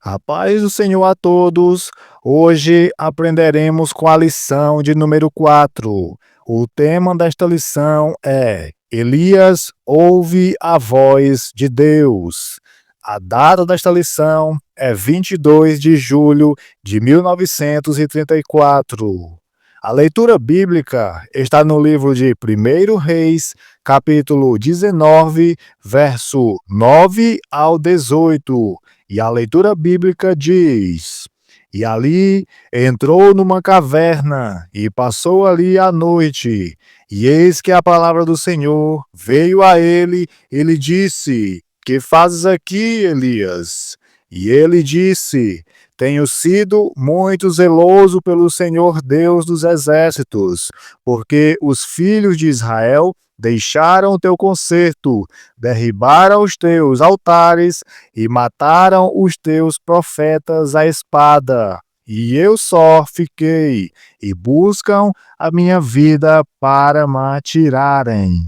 A paz do Senhor a todos. Hoje aprenderemos com a lição de número 4. O tema desta lição é Elias ouve a voz de Deus. A data desta lição é 22 de julho de 1934. A leitura bíblica está no livro de 1 Reis, capítulo 19, verso 9 ao 18. E a leitura bíblica diz: E ali entrou numa caverna e passou ali a noite. E eis que a palavra do Senhor veio a ele e lhe disse: Que fazes aqui, Elias? E ele disse: Tenho sido muito zeloso pelo Senhor Deus dos exércitos, porque os filhos de Israel deixaram o teu concerto, derribaram os teus altares e mataram os teus profetas à espada. E eu só fiquei, e buscam a minha vida para me tirarem.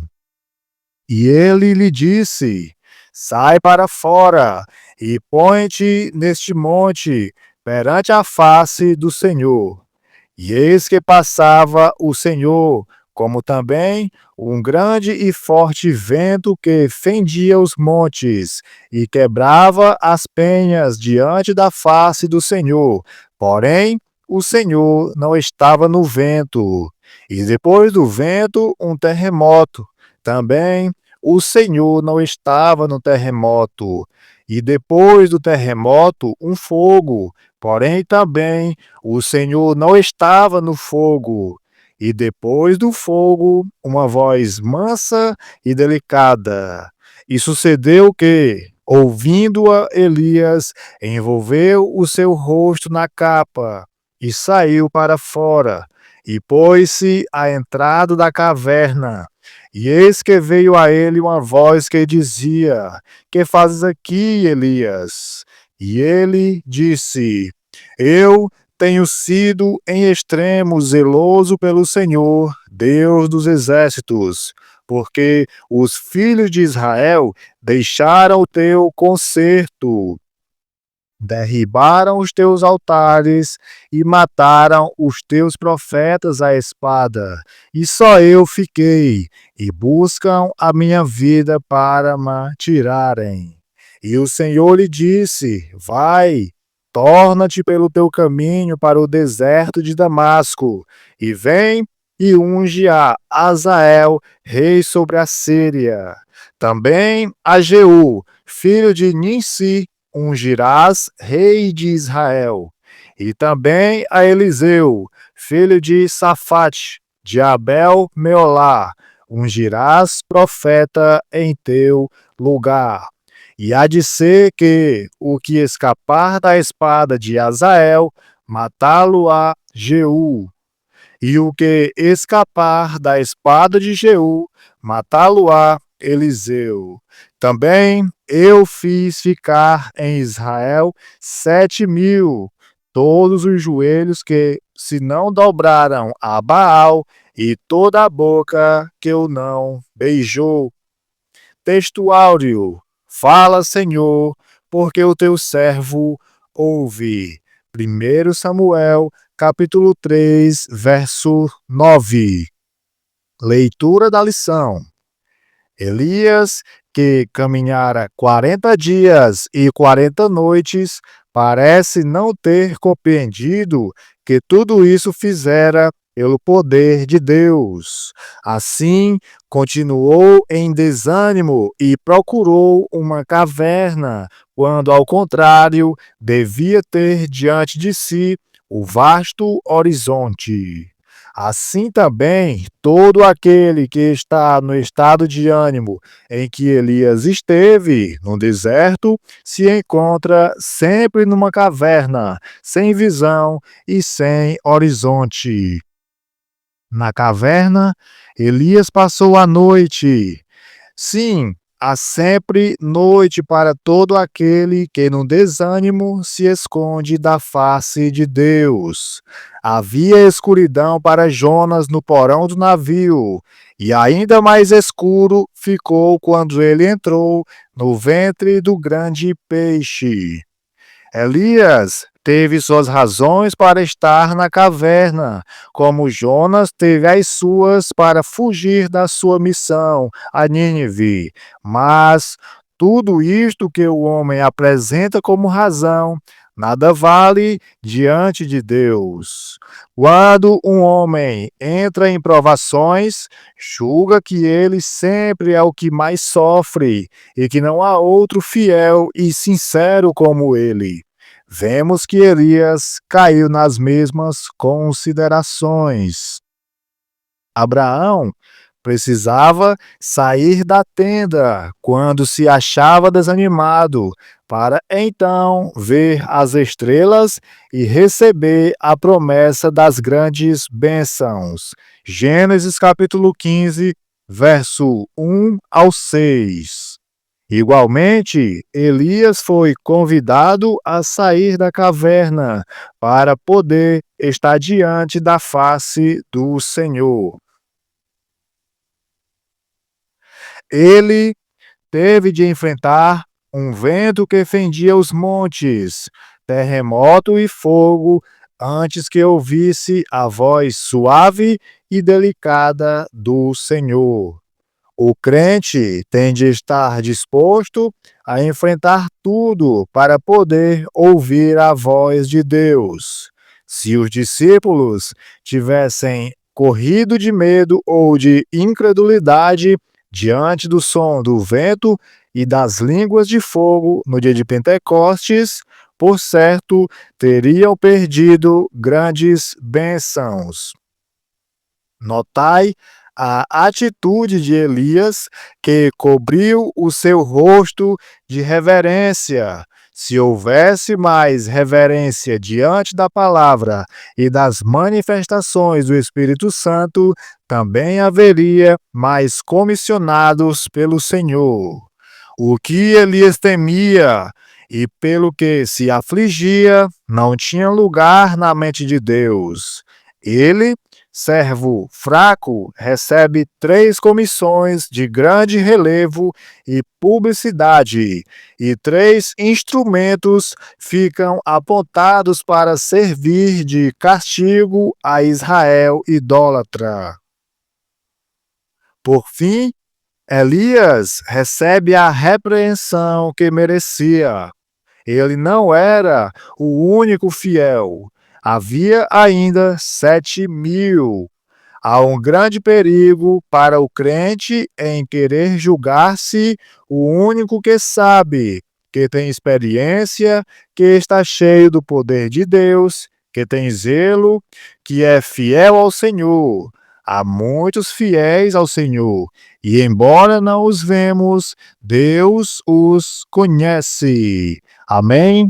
E ele lhe disse: Sai para fora e põe-te neste monte perante a face do Senhor. E eis que passava o Senhor, como também um grande e forte vento que fendia os montes e quebrava as penhas diante da face do Senhor. Porém, o Senhor não estava no vento. E depois do vento, um terremoto. Também o Senhor não estava no terremoto. E depois do terremoto, um fogo. Porém, também o Senhor não estava no fogo. E depois do fogo, uma voz mansa e delicada. E sucedeu que, ouvindo-a, Elias envolveu o seu rosto na capa e saiu para fora, e pôs-se à entrada da caverna. E eis que veio a ele uma voz que dizia: Que fazes aqui, Elias? E ele disse: Eu tenho sido em extremo zeloso pelo Senhor, Deus dos exércitos, porque os filhos de Israel deixaram o teu concerto, derribaram os teus altares e mataram os teus profetas à espada, e só eu fiquei, e buscam a minha vida para me tirarem. E o Senhor lhe disse: Vai, torna-te pelo teu caminho para o deserto de Damasco, e vem e unge a Azael, rei sobre a Síria. Também a Jeú, filho de Ninsi, ungirás rei de Israel. E também a Eliseu, filho de Safate, de Abel Meolá, ungirás profeta em teu lugar. E há de ser que o que escapar da espada de Azael, matá-lo-á Jeú, e o que escapar da espada de Jeú, matá-lo-á Eliseu. Também eu fiz ficar em Israel 7.000, todos os joelhos que se não dobraram a Baal, e toda a boca que o não beijou. Texto áureo. Fala, Senhor, porque o teu servo ouve. 1 Samuel, capítulo 3, verso 9. Leitura da lição. Elias, que caminhara 40 dias e 40 noites, parece não ter compreendido que tudo isso fizera pelo poder de Deus. Assim, continuou em desânimo e procurou uma caverna, quando, ao contrário, devia ter diante de si o vasto horizonte. Assim também, todo aquele que está no estado de ânimo em que Elias esteve, no deserto, se encontra sempre numa caverna, sem visão e sem horizonte. Na caverna, Elias passou a noite. Sim, há sempre noite para todo aquele que no desânimo se esconde da face de Deus. Havia escuridão para Jonas no porão do navio, e ainda mais escuro ficou quando ele entrou no ventre do grande peixe. Elias teve suas razões para estar na caverna, como Jonas teve as suas para fugir da sua missão a Nínive. Mas tudo isto que o homem apresenta como razão, nada vale diante de Deus. Quando um homem entra em provações, julga que ele sempre é o que mais sofre e que não há outro fiel e sincero como ele. Vemos que Elias caiu nas mesmas considerações. Abraão precisava sair da tenda quando se achava desanimado, para então ver as estrelas e receber a promessa das grandes bênçãos. Gênesis capítulo 15, verso 1 ao 6. Igualmente, Elias foi convidado a sair da caverna para poder estar diante da face do Senhor. Ele teve de enfrentar um vento que fendia os montes, terremoto e fogo, antes que ouvisse a voz suave e delicada do Senhor. O crente tem de estar disposto a enfrentar tudo para poder ouvir a voz de Deus. Se os discípulos tivessem corrido de medo ou de incredulidade diante do som do vento e das línguas de fogo no dia de Pentecostes, por certo, teriam perdido grandes bênçãos. Notai a atitude de Elias, que cobriu o seu rosto de reverência. Se houvesse mais reverência diante da palavra e das manifestações do Espírito Santo, também haveria mais comissionados pelo Senhor. O que Elias temia e pelo que se afligia não tinha lugar na mente de Deus. Ele, servo fraco, recebe 3 comissões de grande relevo e publicidade, e 3 instrumentos ficam apontados para servir de castigo a Israel idólatra. Por fim, Elias recebe a repreensão que merecia. Ele não era o único fiel. Havia ainda 7.000. Há um grande perigo para o crente em querer julgar-se o único que sabe, que tem experiência, que está cheio do poder de Deus, que tem zelo, que é fiel ao Senhor. Há muitos fiéis ao Senhor, e embora não os vemos, Deus os conhece. Amém?